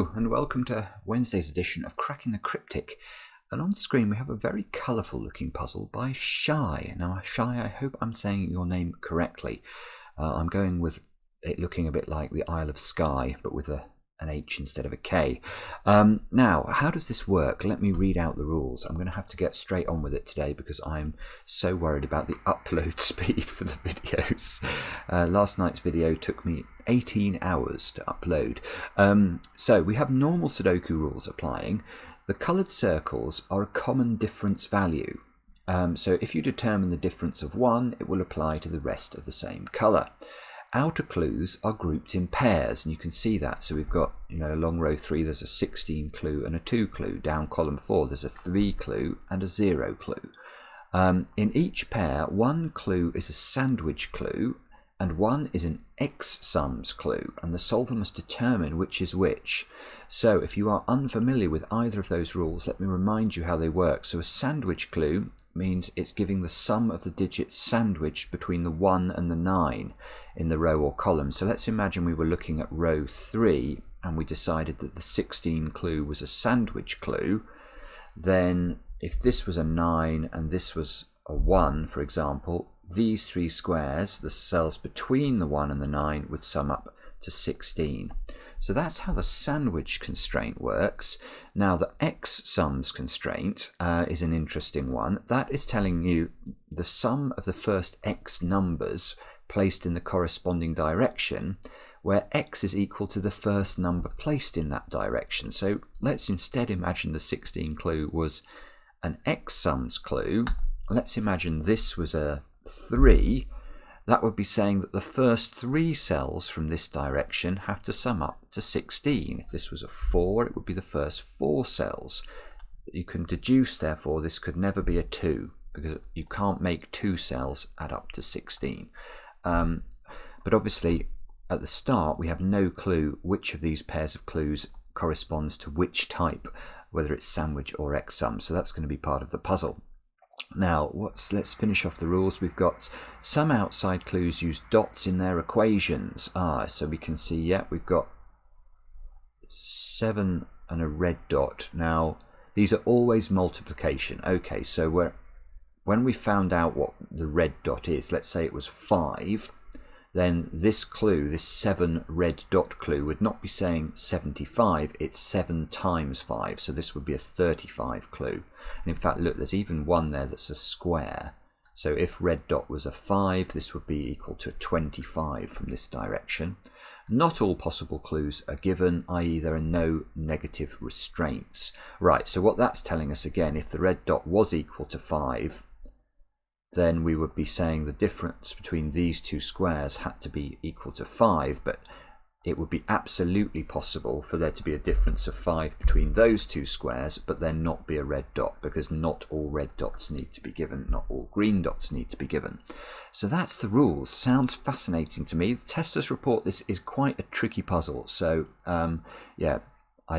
Hello and welcome to Wednesday's edition of Cracking the Cryptic. And on screen we have a very colourful looking puzzle by Shye. Now Shye, I hope I'm saying your name correctly. I'm going with it looking a bit like the Isle of Skye, but with an H instead of a K. Now, how does this work? Let me read out the rules. I'm going to have to get straight on with it today because I'm so worried about the upload speed for the videos. Last night's video took me 18 hours to upload. So we have normal Sudoku rules applying. The coloured circles are a common difference value. So if you determine the difference of 1, it will apply to the rest of the same colour. Outer clues are grouped in pairs, and you can see that. So we've got, along row 3 there's a 16 clue and a 2 clue. Down column 4 there's a 3 clue and a 0 clue. In each pair, 1 clue is a sandwich clue and 1 is an X sums clue, and the solver must determine which is which. So if you are unfamiliar with either of those rules, let me remind you how they work. So a sandwich clue means it's giving the sum of the digits sandwiched between the 1 and the 9 in the row or column. So let's imagine we were looking at row 3 and we decided that the 16 clue was a sandwich clue. Then if this was a 9 and this was a 1, for example, these 3 squares, the cells between the 1 and the 9, would sum up to 16. So that's how the sandwich constraint works. Now the X sums constraint is an interesting one. That is telling you the sum of the first X numbers placed in the corresponding direction, where X is equal to the first number placed in that direction. So let's instead imagine the 16 clue was an X sums clue. Let's imagine this was a 3. That would be saying that the first 3 cells from this direction have to sum up to 16. If this was a 4, it would be the first 4 cells. You can deduce, therefore, this could never be a 2, because you can't make 2 cells add up to 16. But obviously, at the start, we have no clue which of these pairs of clues corresponds to which type, whether it's sandwich or X sum. So that's going to be part of the puzzle. Now, let's finish off the rules. We've got some outside clues use dots in their equations. So we can see, we've got 7 and a red dot. Now, these are always multiplication. Okay, so when we found out what the red dot is, let's say it was 5, then this clue, this 7 red dot clue, would not be saying 75, it's 7 times 5, so this would be a 35 clue. And in fact, look, there's even one there that's a square. So if red dot was a 5, this would be equal to 25 from this direction. Not all possible clues are given, i.e. there are no negative restraints. Right, so what that's telling us again, if the red dot was equal to 5, then we would be saying the difference between these 2 squares had to be equal to 5, but it would be absolutely possible for there to be a difference of 5 between those 2 squares, but there not be a red dot, because not all red dots need to be given, not all green dots need to be given. So that's the rules. Sounds fascinating to me. The testers report this is quite a tricky puzzle, so I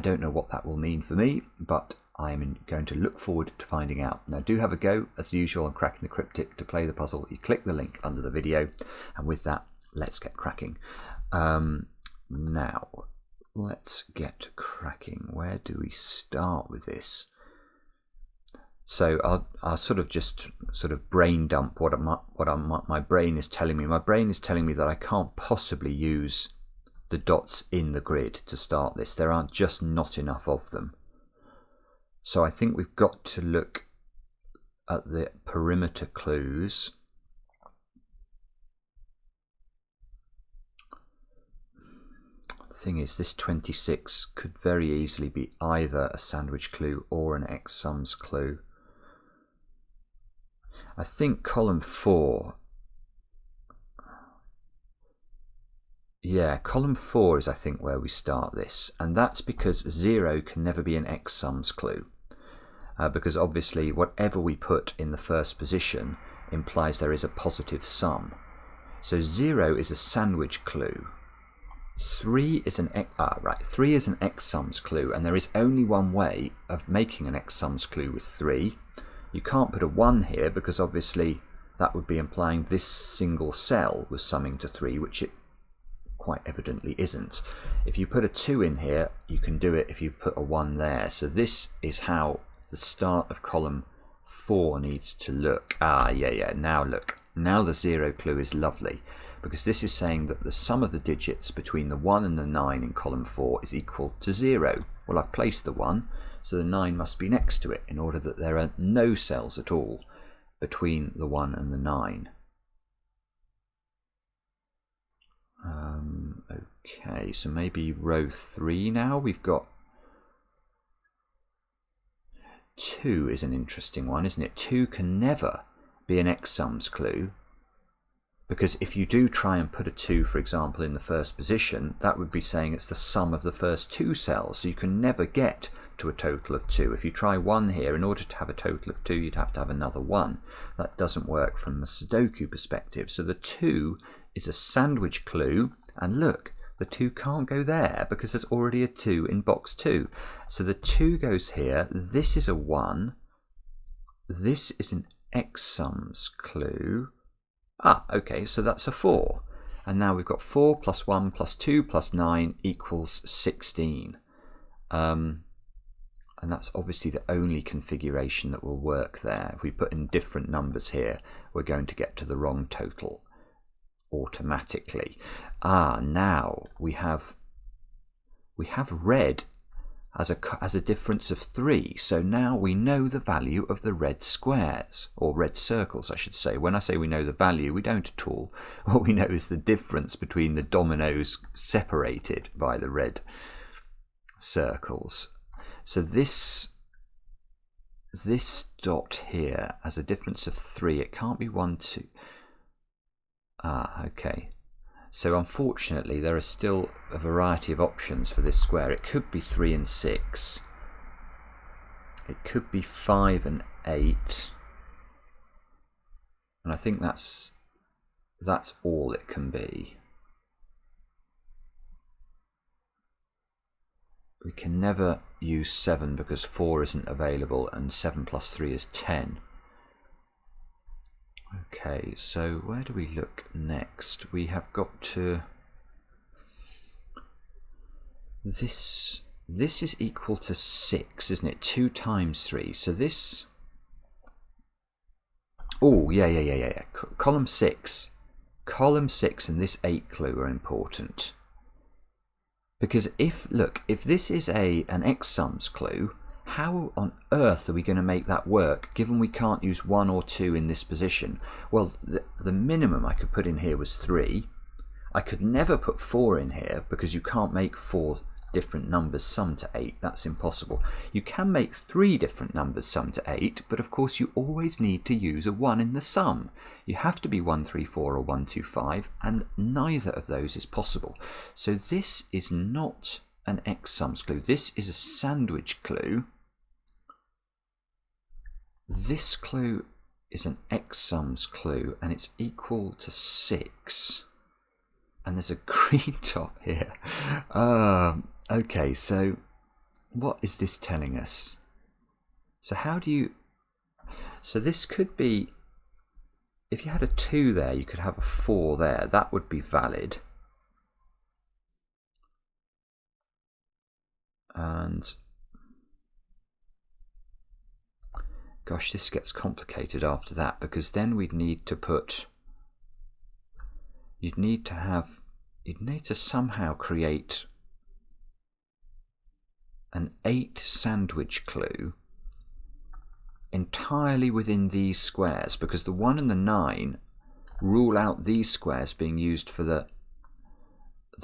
don't know what that will mean for me, but I'm going to look forward to finding out. Now do have a go, as usual, on Cracking the Cryptic. To play the puzzle, you click the link under the video, and with that, let's get cracking. Now, let's get cracking. Where do we start with this? So I'll sort of brain dump what my brain is telling me. My brain is telling me that I can't possibly use the dots in the grid to start this. There aren't just not enough of them. So I think we've got to look at the perimeter clues. The thing is, this 26 could very easily be either a sandwich clue or an X sums clue. I think column 4. Yeah, column 4 is, I think, where we start this, and that's because 0 can never be an X sums clue, because obviously whatever we put in the first position implies there is a positive sum. So 0 is a sandwich clue. 3 is an X sums clue, and there is only one way of making an X sums clue with 3. You can't put a 1 here, because obviously that would be implying this single cell was summing to 3, which it quite evidently isn't. If you put a 2 in here, you can do it if you put a 1 there. So this is how the start of column 4 needs to look. Yeah, now look. Now the 0 clue is lovely, because this is saying that the sum of the digits between the 1 and the 9 in column 4 is equal to 0. Well, I've placed the 1, so the 9 must be next to it in order that there are no cells at all between the 1 and the 9. Okay, so maybe row 3 now. We've got 2 is an interesting one, isn't it? 2 can never be an X sums clue, because if you do try and put a 2, for example, in the first position, that would be saying it's the sum of the first 2 cells, so you can never get to a total of 2. If you try 1 here, in order to have a total of 2, you'd have to have another 1. That doesn't work from the Sudoku perspective. So the 2 is a sandwich clue, and look, the 2 can't go there because there's already a 2 in box 2. So the 2 goes here, this is a 1, this is an X sums clue. Okay, so that's a 4. And now we've got 4 plus 1 plus 2 plus 9 equals 16. And that's obviously the only configuration that will work there. If we put in different numbers here, we're going to get to the wrong total automatically. Now we have red as a difference of 3. So now we know the value of the red squares, or red circles I should say. When I say we know the value, we don't at all. What we know is the difference between the dominoes separated by the red circles. So this dot here has a difference of 3. It can't be 1, 2. Okay. So unfortunately there are still a variety of options for this square. It could be 3 and 6. It could be 5 and 8. And I think that's all it can be. We can never use 7 because 4 isn't available, and 7 plus 3 is 10. Okay, so where do we look next? We have got to... This is equal to 6, isn't it? 2 times 3. So this... Oh, yeah. Column 6. Column 6 and this 8 clue are important. Because if this is an X sums clue, how on earth are we going to make that work, given we can't use 1 or 2 in this position? Well, the minimum I could put in here was 3. I could never put 4 in here, because you can't make 4 different numbers sum to 8. That's impossible. You can make 3 different numbers sum to 8, but of course you always need to use a 1 in the sum. You have to be 1, 3, 4 or 1, 2, 5, and neither of those is possible. So this is not an X sums clue. This is a sandwich clue. This clue is an X sums clue, and it's equal to 6. And there's a green dot here. Okay, so what is this telling us? So how do you... So this could be... If you had a 2 there, you could have a 4 there. That would be valid. And... Gosh, this gets complicated after that, because then we'd need to put... You'd need to somehow create an 8 sandwich clue entirely within these squares, because the 1 and the 9 rule out these squares being used for the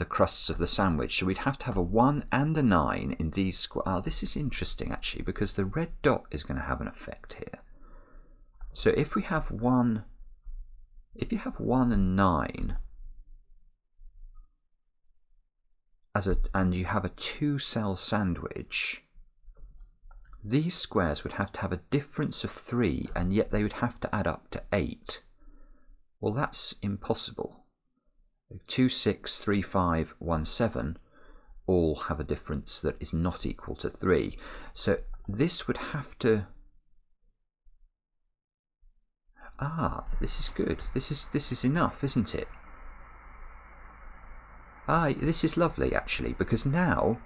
crusts of the sandwich. So we'd have to have a 1 and a 9 in these squares. This is interesting actually, because the red dot is going to have an effect here. So if we have 1, if you have 1 and 9 and you have a 2-cell sandwich, these squares would have to have a difference of 3, and yet they would have to add up to 8. Well, that's impossible. 2, 6, 3, 5, 1, 7 all have a difference that is not equal to 3. So this would have to... this is good. This is enough, isn't it? This is lovely actually, because now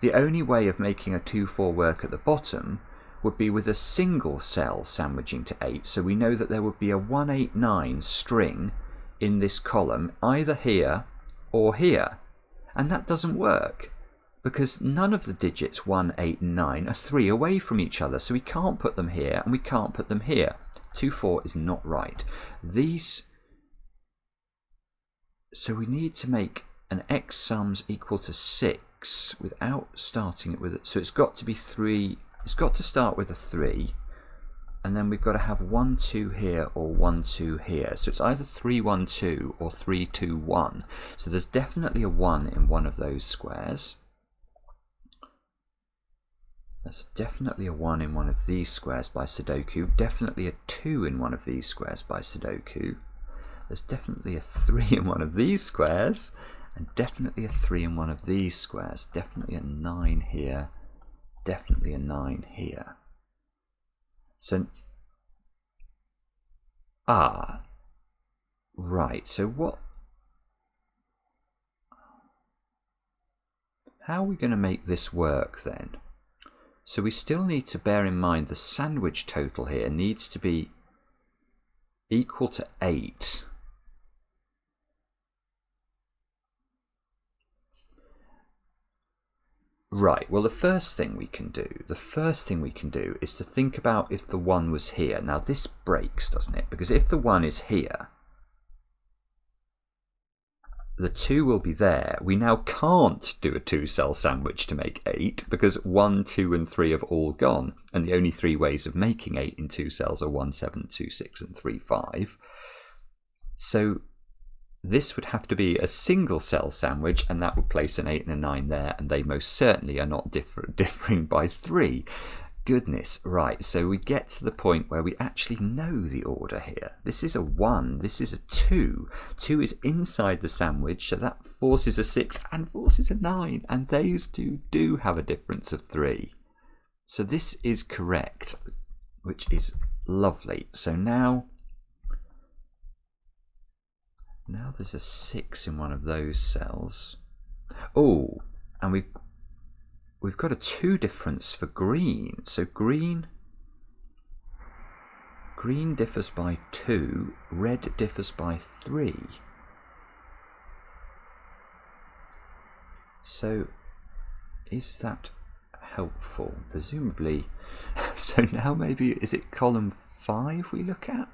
the only way of making a 2-4 work at the bottom would be with a single cell sandwiching to 8, so we know that there would be a 189 string in this column either here or here, and that doesn't work because none of the digits 1, 8 and 9 are 3 away from each other, so we can't put them here and we can't put them here. 2-4 is not right. So we need to make an x sums equal to 6 without starting it with it. So it's got to be 3. It's got to start with a 3, and then we've got to have 1, 2 here or 1, 2 here. So it's either 3, 1, 2 or 3, 2, 1. So there's definitely a 1 in one of those squares. There's definitely a 1 in one of these squares by Sudoku. Definitely a 2 in one of these squares by Sudoku. There's definitely a 3 in one of these squares, and definitely a 3 in one of these squares. Definitely a 9 here. Definitely a 9 here. So, right, so how are we going to make this work then? So we still need to bear in mind the sandwich total here needs to be equal to 8. Right, well the first thing we can do is to think about if the 1 was here. Now this breaks, doesn't it? Because if the 1 is here, the 2 will be there. We now can't do a 2-cell sandwich to make 8 because 1, 2 and 3 have all gone, and the only 3 ways of making 8 in 2 cells are 1, 7, 2, 6 and 3, 5. So this would have to be a single cell sandwich, and that would place an 8 and a 9 there, and they most certainly are not differing by 3. Goodness, right, so we get to the point where we actually know the order here. This is a 1, this is a 2. 2 is inside the sandwich, so that forces a 6 and forces a 9, and those two do have a difference of 3. So this is correct, which is lovely. So now there's a 6 in one of those cells. Oh, and we've got a 2 difference for green. So green differs by 2, red differs by 3. So is that helpful? Presumably. So now maybe, is it column 5 we look at?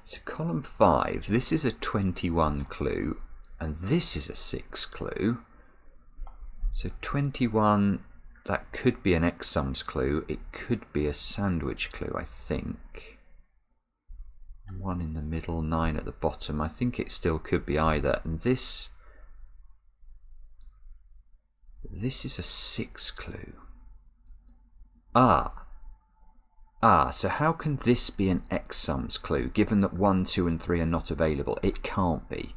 So column 5, this is a 21 clue, and this is a 6 clue. So 21, that could be an X sums clue. It could be a sandwich clue, I think. 1 in the middle, 9 at the bottom. I think it still could be either. And this is a 6 clue. So how can this be an X sums clue, given that 1, 2 and 3 are not available? It can't be.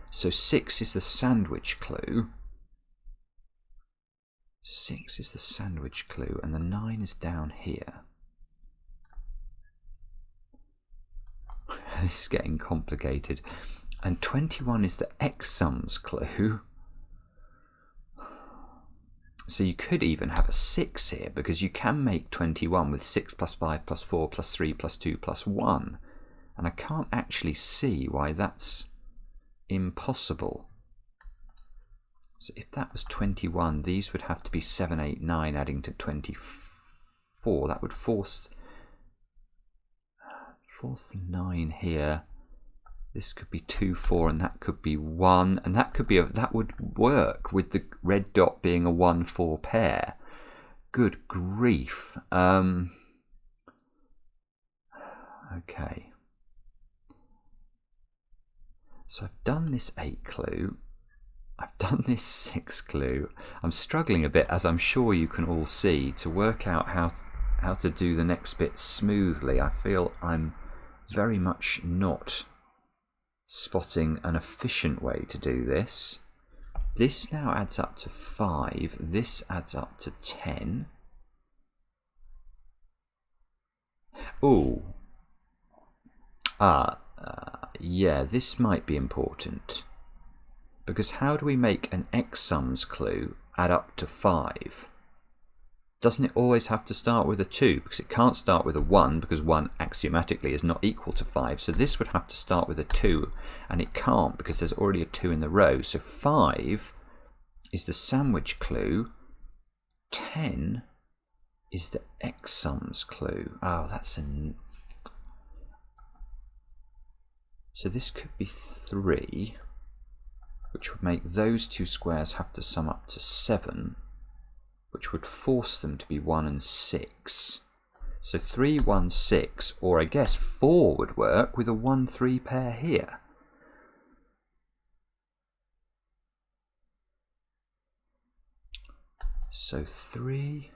So 6 is the sandwich clue. 6 is the sandwich clue, and the 9 is down here. This is getting complicated. And 21 is the X sums clue. So you could even have a 6 here, because you can make 21 with 6 plus 5 plus 4 plus 3 plus 2 plus 1. And I can't actually see why that's impossible. So if that was 21, these would have to be 7, 8, 9 adding to 24. That would force the 9 here. This could be 2, 4, and that could be 1, and that could be that would work with the red dot being a 1, 4 pair. Good grief. Okay. So I've done this 8 clue. I've done this 6 clue. I'm struggling a bit, as I'm sure you can all see, to work out how to do the next bit smoothly. I feel I'm very much not spotting an efficient way to do this. This now adds up to 5. This adds up to 10. Ooh. Yeah, this might be important. Because how do we make an X sums clue add up to 5? Doesn't it always have to start with a 2? Because it can't start with a 1, because 1 axiomatically is not equal to 5. So this would have to start with a 2, and it can't because there's already a 2 in the row. So 5 is the sandwich clue. 10 is the X sums clue. Oh, that's an... So this could be 3, which would make those two squares have to sum up to 7, which would force them to be 1 and 6. So 3, 1, 6, or I guess 4 would work with a 1, 3 pair here. So 3...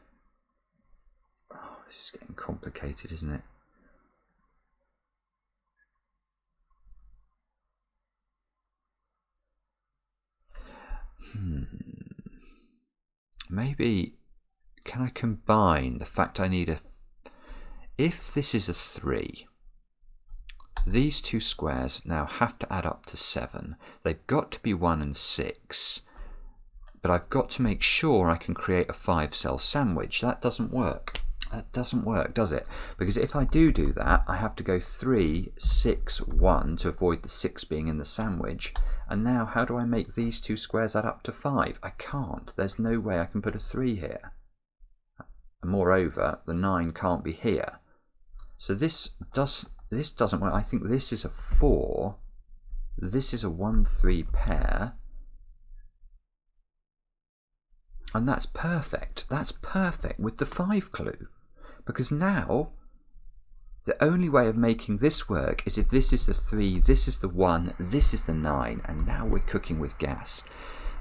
Oh, this is getting complicated, isn't it? Maybe, can I combine the fact I need a... If this is a 3, these two squares now have to add up to 7. They've got to be 1 and 6. But I've got to make sure I can create a 5-cell sandwich. That doesn't work. That doesn't work, does it? Because if I do that, I have to go 3, 6, 1 to avoid the 6 being in the sandwich. And now, how do I make these two squares add up to 5? I can't. There's no way I can put a 3 here. And moreover, the 9 can't be here. So this doesn't work. I think this is a 4. This is a 1, 3 pair. And that's perfect. That's perfect with the 5 clue. Because now, the only way of making this work is if this is the 3, this is the 1, this is the 9, and now we're cooking with gas.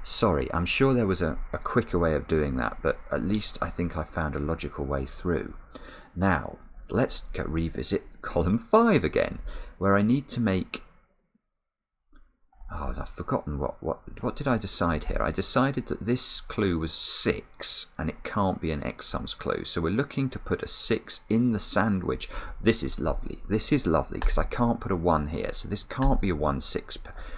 Sorry, I'm sure there was a quicker way of doing that, but at least I think I found a logical way through. Now, let's revisit column 5 again, where I need to make... Oh, I've forgotten what did I decide here? I decided that this clue was 6 and it can't be an X sums clue. So we're looking to put a 6 in the sandwich. This is lovely. This is lovely because I can't put a 1 here. So this can't be a 1, 6.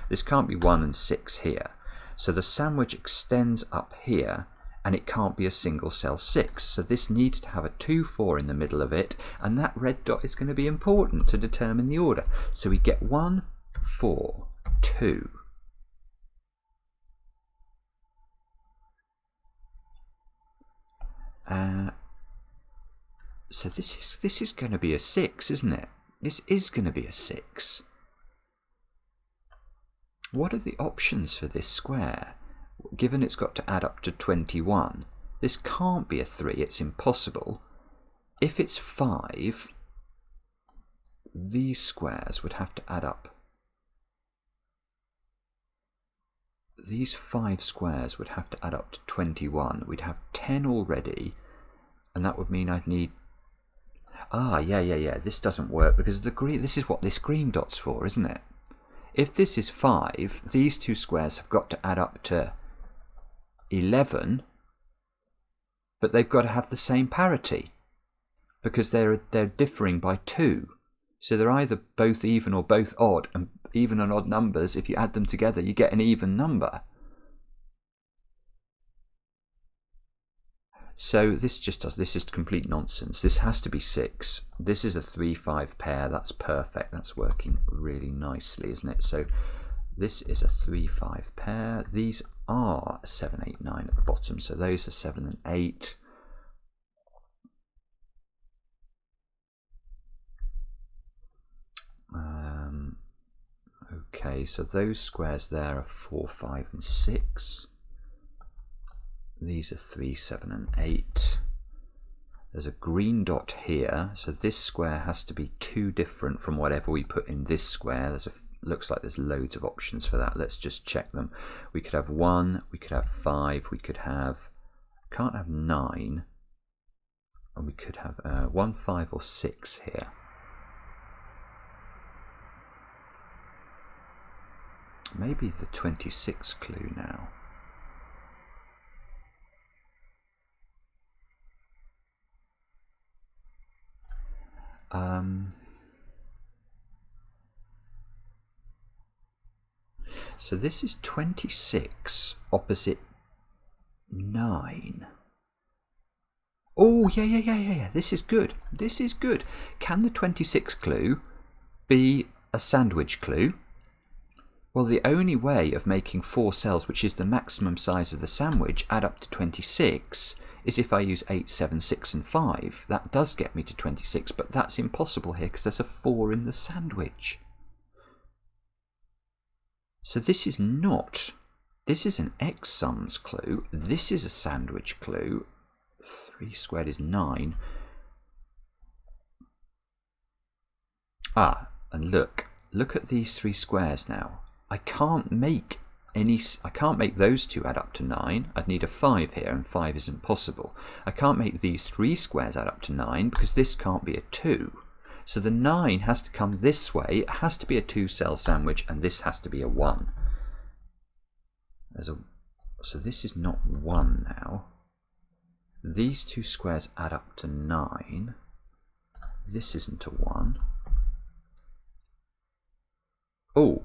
This can't be 1 and 6 here. So the sandwich extends up here and it can't be a single cell 6. So this needs to have a 2, 4 in the middle of it, and that red dot is going to be important to determine the order. So we get 1, 4, 2. So this is going to be a 6, isn't it? This is going to be a 6. What are the options for this square? Given it's got to add up to 21, this can't be a 3. It's impossible. If it's 5, these squares would have to add up. These 5 squares would have to add up to 21. We'd have 10 already, and that would mean I'd need... Ah, yeah. This doesn't work because the green... This is what this green dot's for, isn't it? If this is 5, these two squares have got to add up to 11, but they've got to have the same parity because they're differing by 2. So they're either both even or both odd, and even and odd numbers, if you add them together, you get an even number. So this is complete nonsense. This has to be 6. This is a 3, 5 pair. That's perfect. That's working really nicely, isn't it? So this is a 3, 5 pair. These are 7, 8, 9 at the bottom. So those are 7 and 8. Okay, so those squares there are 4, 5 and 6. These are 3, 7 and 8. There's a green dot here, so this square has to be 2 different from whatever we put in this square. Looks like there's loads of options for that. Let's just check them. We could have 1, we could have 5, we could have... Can't have 9. And we could have 1, 5 or 6 here. Maybe the 26 clue now. So this is 26 opposite 9. Oh, yeah. This is good. This is good. Can the 26 clue be a sandwich clue? Well, the only way of making 4 cells, which is the maximum size of the sandwich, add up to 26 is if I use 8, 7, 6 and 5. That does get me to 26, but that's impossible here because there's a 4 in the sandwich. So this is not, this is an X sums clue, this is a sandwich clue. 3 squared is 9. And look at these 3 squares now. I can't make those two add up to 9. I'd need a 5 here, and 5 isn't possible. I can't make these 3 squares add up to 9 because this can't be a 2. So the 9 has to come this way. It has to be a 2-cell sandwich, and this has to be a 1. So this is not 1 now. These 2 squares add up to 9. This isn't a 1. Oh,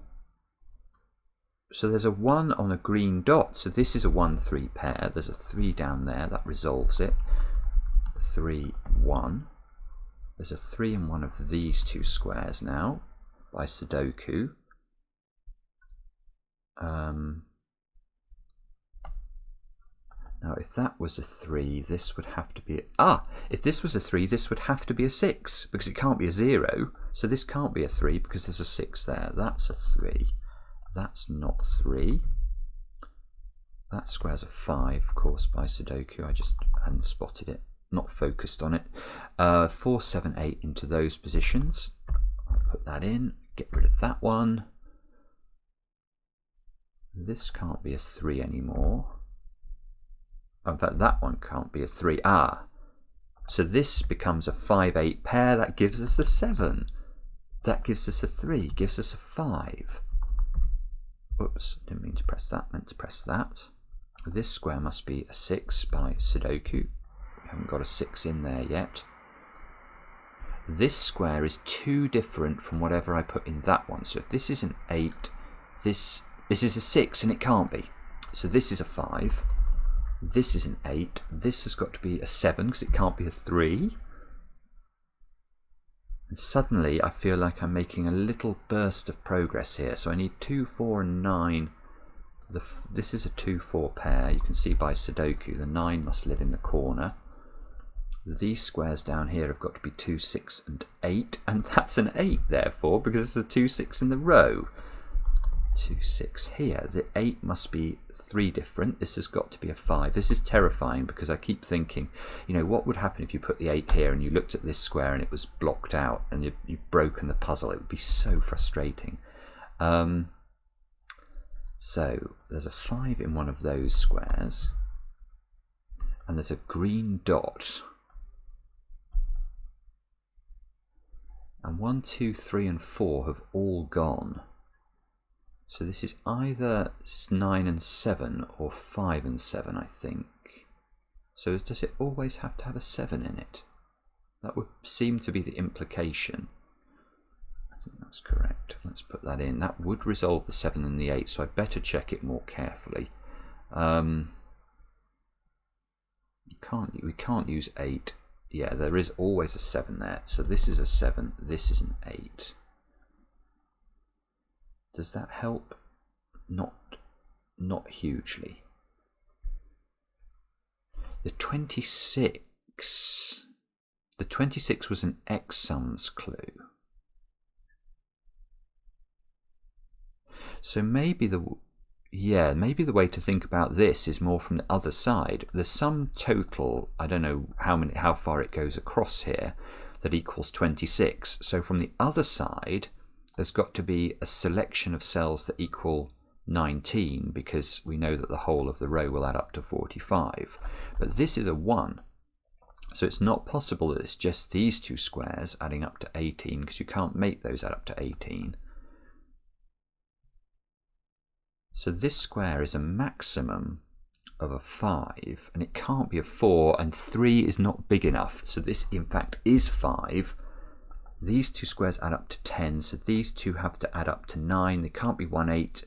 so there's a 1 on a green dot. So this is a 1-3 pair. There's a 3 down there. That resolves it. 3, 1. There's a 3 in one of these 2 squares now by Sudoku. Now, if that was a 3, this would have to be if this was a 3, this would have to be a 6 because it can't be a 0. So this can't be a 3 because there's a 6 there. That's a 3. That's not 3. That square's a 5, of course, by Sudoku. I just hadn't spotted it, not focused on it. 4, 7, 8 into those positions. I'll put that in, get rid of that one. This can't be a 3 anymore. In fact, that one can't be a 3. So this becomes a 5, 8 pair. That gives us a 7. That gives us a 3, gives us a 5. Oops, didn't mean to press that, meant to press that. This square must be a 6 by Sudoku. We haven't got a 6 in there yet. This square is too different from whatever I put in that one. So if this is an 8, this is a 6, and it can't be. So this is a 5. This is an 8. This has got to be a 7 because it can't be a 3. And suddenly I feel like I'm making a little burst of progress here. So I need 2, 4 and 9. This is a 2, 4 pair. You can see by Sudoku the 9 must live in the corner. These squares down here have got to be 2, 6 and 8. And that's an 8 therefore because it's a 2, 6 in the row. 2, 6 here. The 8 must be 3 different. This has got to be a 5. This is terrifying because I keep thinking, you know, what would happen if you put the 8 here and you looked at this square and it was blocked out and you've broken the puzzle? It would be so frustrating. So there's a 5 in one of those squares and there's a green dot. And 1, 2, 3 and 4 have all gone. So this is either 9 and 7 or 5 and 7, I think. So does it always have to have a 7 in it? That would seem to be the implication. I think that's correct. Let's put that in. That would resolve the 7 and the 8, so I'd better check it more carefully. We can't use 8. Yeah, there is always a 7 there. So this is a 7, this is an 8. Does that help? Not hugely. The 26 was an X sums clue. So maybe the way to think about this is more from the other side. The sum total, I don't know how far it goes across here, that equals 26. So from the other side, there's got to be a selection of cells that equal 19 because we know that the whole of the row will add up to 45. But this is a 1. So it's not possible that it's just these 2 squares adding up to 18 because you can't make those add up to 18. So this square is a maximum of a 5 and it can't be a 4, and 3 is not big enough. So this in fact is 5. These two squares add up to 10, so these two have to add up to 9. They can't be 1, 8,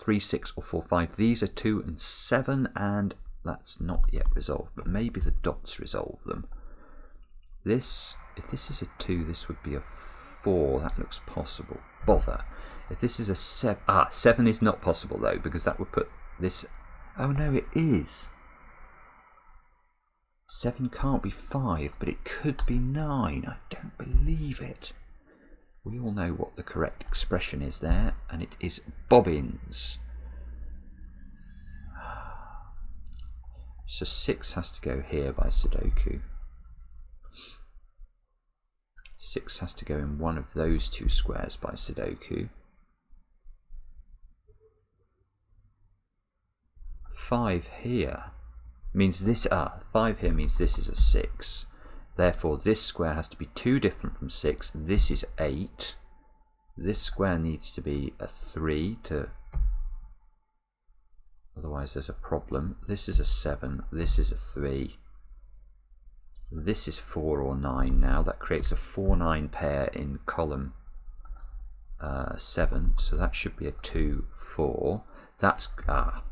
3, 6, or 4, 5. These are 2 and 7, and that's not yet resolved, but maybe the dots resolve them. This, if this is a 2, this would be a 4. That looks possible. Bother. If this is a 7, 7 is not possible though, because that would put this, oh no, it is. 7 can't be 5, but it could be 9. I don't believe it. We all know what the correct expression is there, and it is bobbins. So 6 has to go here by Sudoku. 6 has to go in one of those two squares by Sudoku. 5 here means this, 5 here means this is a 6. Therefore this square has to be 2 different from 6. This is 8. This square needs to be a 3 to, otherwise there's a problem. This is a 7, this is a 3. This is 4 or 9 now. That creates a 4-9 pair in column 7. So that should be a 2, 4. That's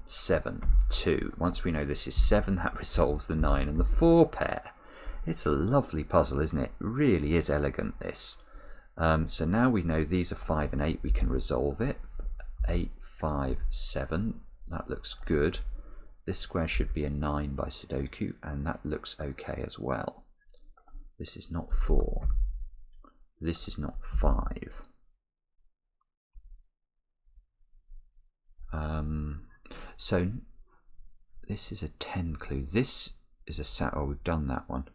7, 2. Once we know this is 7, that resolves the 9 and the 4 pair. It's a lovely puzzle, isn't it? It really is elegant, this. So now we know these are 5 and 8, we can resolve it. 8, 5, 7. That looks good. This square should be a 9 by Sudoku, and that looks okay as well. This is not 4. This is not 5. So this is a 10 clue. This is a oh, we've done that one.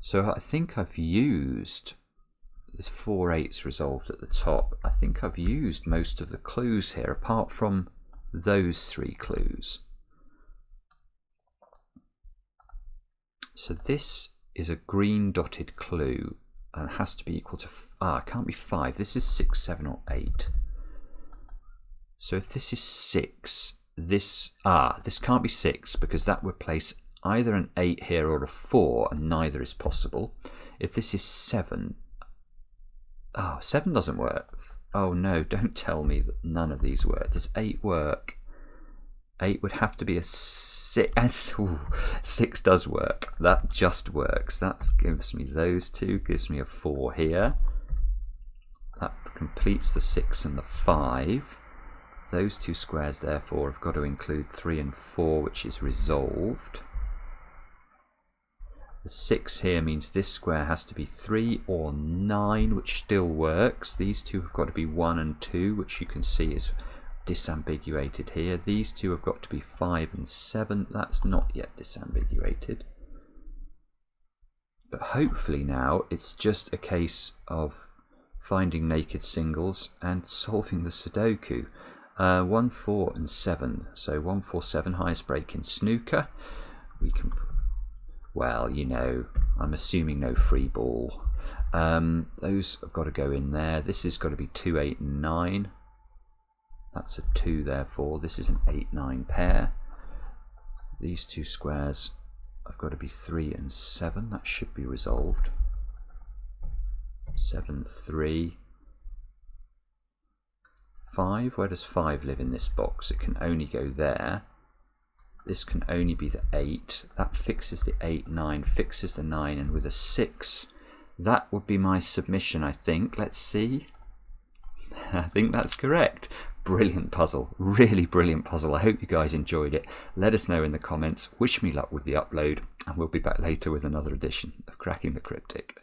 So I think I've used, there's 4 8s resolved at the top. I think I've used most of the clues here, apart from those 3 clues. So this is a green dotted clue and has to be equal to, it can't be 5. This is 6, 7, or 8. So if this is 6, this can't be 6 because that would place either an 8 here or a 4, and neither is possible. If this is 7, 7 doesn't work. Oh no, don't tell me that none of these work. Does 8 work? 8 would have to be a 6. Ooh, 6 does work. That just works. That gives me those two, gives me a 4 here. That completes the 6 and the 5. Those two squares therefore have got to include 3 and 4, which is resolved. The 6 here means this square has to be 3 or 9, which still works. These two have got to be 1 and 2, which you can see is disambiguated here. These two have got to be 5 and 7. That's not yet disambiguated. But hopefully now it's just a case of finding naked singles and solving the Sudoku. 1, 4 and 7. So 1, 4, 7, highest break in snooker. We can, well, you know, I'm assuming no free ball. Those have got to go in there. This has got to be 2, 8 and 9. That's a 2 therefore. This is an 8, 9 pair. These two squares have got to be 3 and 7. That should be resolved. 7, 3. 5. Where does 5 live in this box? It can only go there. This can only be the 8. That fixes the 8, 9, fixes the 9, and with a 6, that would be my submission, I think. Let's see. I think that's correct. Brilliant puzzle. Really brilliant puzzle. I hope you guys enjoyed it. Let us know in the comments. Wish me luck with the upload, and we'll be back later with another edition of Cracking the Cryptic.